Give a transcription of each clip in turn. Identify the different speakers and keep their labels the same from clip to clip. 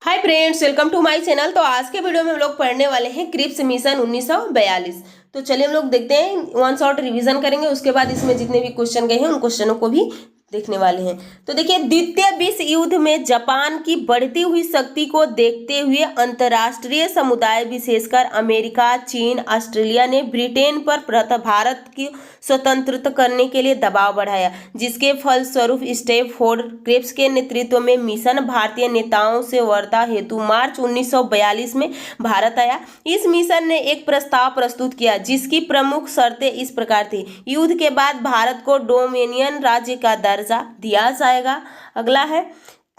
Speaker 1: Hi friends, welcome to my channel. तो आज के वीडियो में हम लोग पढ़ने वाले हैं क्रिप्स मिशन 1942। तो चलिए हम लोग देखते हैं, वन शॉट रिवीजन करेंगे। उसके बाद इसमें जितने भी क्वेश्चन गए हैं उन क्वेश्चनों को भी देखने वाले हैं। तो देखिए, द्वितीय विश्व युद्ध में जापान की बढ़ती हुई शक्ति को देखते हुए अंतर्राष्ट्रीय समुदाय विशेषकर अमेरिका, चीन, ऑस्ट्रेलिया ने ब्रिटेन पर भारत की स्वतंत्रता करने के लिए दबाव बढ़ाया, जिसके फलस्वरूप स्टैमफोर्ड क्रिप्स के नेतृत्व में मिशन भारतीय नेताओं से वार्ता हेतु मार्च 1942 में भारत आया। इस मिशन ने एक प्रस्ताव प्रस्तुत किया जिसकी प्रमुख शर्तें इस प्रकार थी। युद्ध के बाद भारत को डोमिनियन राज्य का दर्जा दिया जाएगा। अगला है,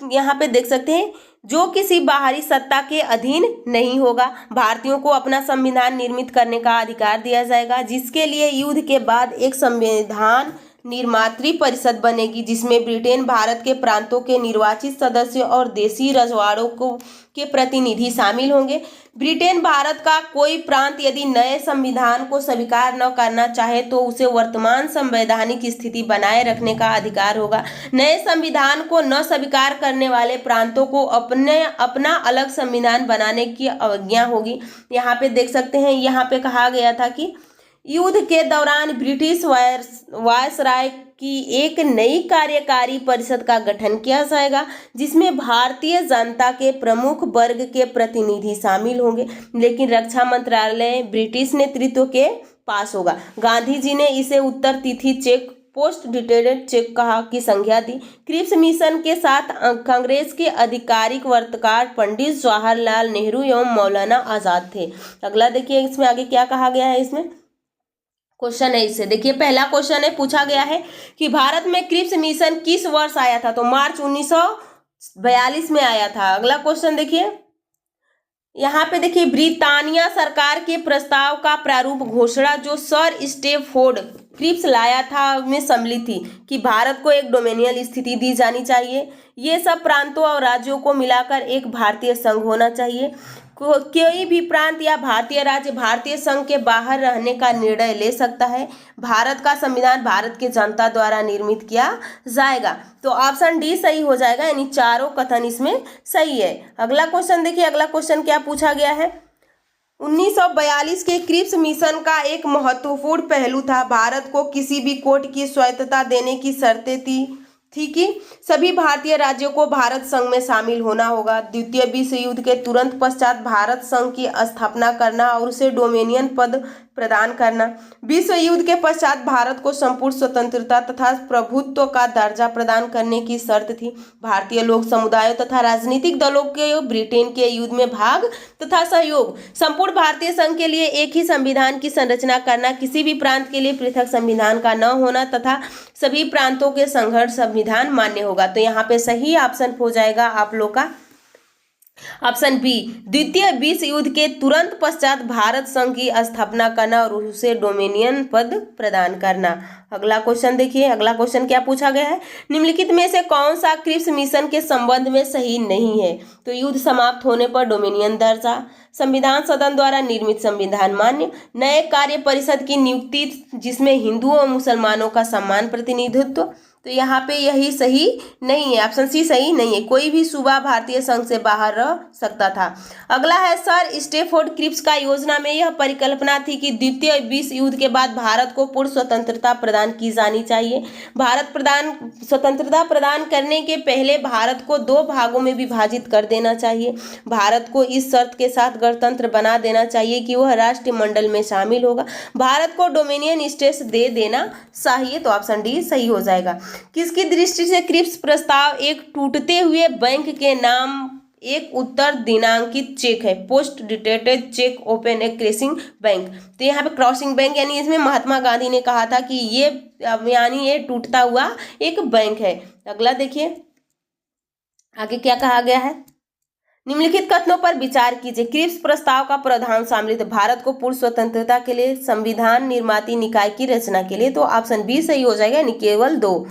Speaker 1: यहाँ पे देख सकते हैं, जो किसी बाहरी सत्ता के अधीन नहीं होगा। भारतीयों को अपना संविधान निर्मित करने का अधिकार दिया जाएगा, जिसके लिए युद्ध के बाद एक संविधान निर्मात्री परिषद बनेगी, जिसमें ब्रिटेन भारत के प्रांतों के निर्वाचित सदस्य और देशी रजवाड़ों को के प्रतिनिधि शामिल होंगे। ब्रिटेन भारत का कोई प्रांत यदि नए संविधान को स्वीकार न करना चाहे तो उसे वर्तमान संवैधानिक स्थिति बनाए रखने का अधिकार होगा। नए संविधान को न स्वीकार करने वाले प्रांतों को अपना अलग संविधान बनाने की आज्ञा होगी। यहाँ पे देख सकते हैं, यहाँ पे कहा गया था कि युद्ध के दौरान ब्रिटिश वायसराय की एक नई कार्यकारी परिषद का गठन किया जाएगा, जिसमें भारतीय जनता के प्रमुख वर्ग के प्रतिनिधि शामिल होंगे, लेकिन रक्षा मंत्रालय ब्रिटिश नेतृत्व के पास होगा। गांधी जी ने इसे उत्तर तिथि चेक पोस्ट डिटेडेड चेक कहा की संज्ञा दी। क्रिप्स मिशन के साथ कांग्रेस के आधिकारिक वर्तकार पंडित जवाहरलाल नेहरू एवं मौलाना आजाद थे। अगला देखिए, इसमें आगे क्या कहा गया है। इसमें क्वेश्चन है, इससे देखिए, पहला क्वेश्चन है, पूछा गया है कि भारत में क्रिप्स मिशन किस वर्ष आया था। तो मार्च 1942 में आया था। अगला क्वेश्चन देखिए, यहाँ पे देखिए, ब्रिटानिया सरकार के प्रस्ताव का प्रारूप घोषणा जो सर स्टैमफोर्ड क्रिप्स लाया था में सम्मिलित थी कि भारत को एक डोमिनियन स्थिति दी जानी चाहिए। ये सब प्रांतों और राज्यों को मिलाकर एक भारतीय संघ होना चाहिए। कोई भी प्रांत या भारतीय राज्य भारतीय संघ के बाहर रहने का निर्णय ले सकता है। भारत का संविधान भारत के जनता द्वारा निर्मित किया जाएगा। तो ऑप्शन डी सही हो जाएगा, यानी चारों कथन इसमें सही है। अगला क्वेश्चन देखिए, अगला क्वेश्चन क्या पूछा गया है। 1942 के क्रिप्स मिशन का एक महत्वपूर्ण पहलू था, भारत को किसी भी कोर्ट की स्वायत्तता देने की शर्तें थी कि सभी भारतीय राज्यों को भारत संघ में शामिल होना होगा। द्वितीय विश्व युद्ध के तुरंत पश्चात भारत संघ की स्थापना करना और उसे डोमिनियन पद प्रदान करना। विश्व युद्ध के पश्चात भारत को संपूर्ण स्वतंत्रता तथा प्रभुत्व का दर्जा प्रदान करने की शर्त थी। भारतीय लोक समुदायों तथा राजनीतिक दलों के ब्रिटेन के युद्ध में भाग तथा सहयोग, संपूर्ण भारतीय संघ के लिए एक ही संविधान की संरचना करना, किसी भी प्रांत के लिए पृथक संविधान का न होना तथा सभी प्रांतों के संघर्ष संविधान मान्य होगा। तो यहाँ पे सही ऑप्शन हो जाएगा आप लोग का ऑप्शन बी, द्वितीय विश्व युद्ध के तुरंत पश्चात भारत संघ की स्थापना करना और उसे डोमिनियन पद प्रदान करना। अगला क्वेश्चन देखिए, अगला क्वेश्चन क्या पूछा गया है। निम्नलिखित में से कौन सा क्रिप्स मिशन के संबंध में सही नहीं है। तो युद्ध समाप्त होने पर डोमिनियन दर्जा, संविधान सदन द्वारा निर्मित संविधान मान्य, नए कार्य परिषद की नियुक्ति जिसमें हिंदुओं और मुसलमानों का समान प्रतिनिधित्व। तो यहाँ पे यही सही नहीं है, ऑप्शन सी सही नहीं है। कोई भी सूबा भारतीय संघ से बाहर रह सकता था। अगला है, सर स्टैमफोर्ड क्रिप्स का योजना में यह परिकल्पना थी कि द्वितीय विश्व युद्ध के बाद भारत को पूर्ण स्वतंत्रता प्रदान की जानी चाहिए। स्वतंत्रता प्रदान करने के पहले भारत को दो भागों में विभाजित कर देना चाहिए। भारत को इस शर्त के साथ गणतंत्र बना देना चाहिए कि वह राष्ट्रमंडल में शामिल होगा। भारत को डोमिनियन स्टेटस दे देना चाहिए। तो ऑप्शन डी सही हो जाएगा। किसकी दृष्टि से क्रिप्स प्रस्ताव एक टूटते हुए बैंक के नाम एक उत्तर दिनांकित चेक है, पोस्ट डिटेटेड चेक ओपन ए क्रॉसिंग बैंक। तो यहाँ पे क्रॉसिंग बैंक यानी इसमें महात्मा गांधी ने कहा था कि ये टूटता हुआ एक बैंक है। अगला देखिए, आगे क्या कहा गया है। निम्नलिखित कथनों पर विचार कीजिए। क्रिप्स प्रस्ताव का प्रावधान सम्मिलित भारत को पूर्ण स्वतंत्रता के लिए संविधान निर्माती निकाय की रचना के लिए। तो ऑप्शन बी सही हो जाएगा, यानी केवल दो।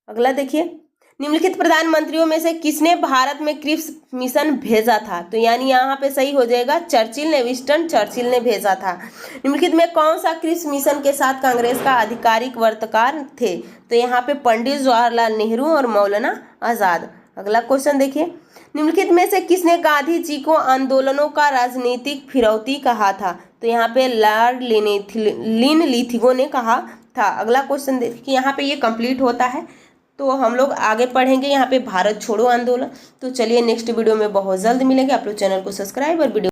Speaker 1: अगला देखिए, निम्नलिखित प्रधानमंत्रियों में से किसने भारत में क्रिप्स मिशन भेजा था। तो यानी यहाँ पे सही हो जाएगा, विंस्टन चर्चिल ने भेजा था। निम्नलिखित में कौन सा क्रिप्स मिशन के साथ कांग्रेस का आधिकारिक वर्तकार थे। तो यहाँ पे पंडित जवाहरलाल नेहरू और मौलाना आजाद। अगला क्वेश्चन देखिए, निम्नलिखित में से किसने गांधी जी को आंदोलनों का राजनीतिक फिरौती कहा था? तो यहाँ पे लॉर्ड लिनलिथिगो ने कहा था। अगला क्वेश्चन देखिए, यहाँ पे ये कंप्लीट होता है तो हम लोग आगे पढ़ेंगे यहाँ पे भारत छोड़ो आंदोलन। तो चलिए नेक्स्ट वीडियो में बहुत जल्द मिलेंगे। आप लोग चैनल को सब्सक्राइब और वीडियो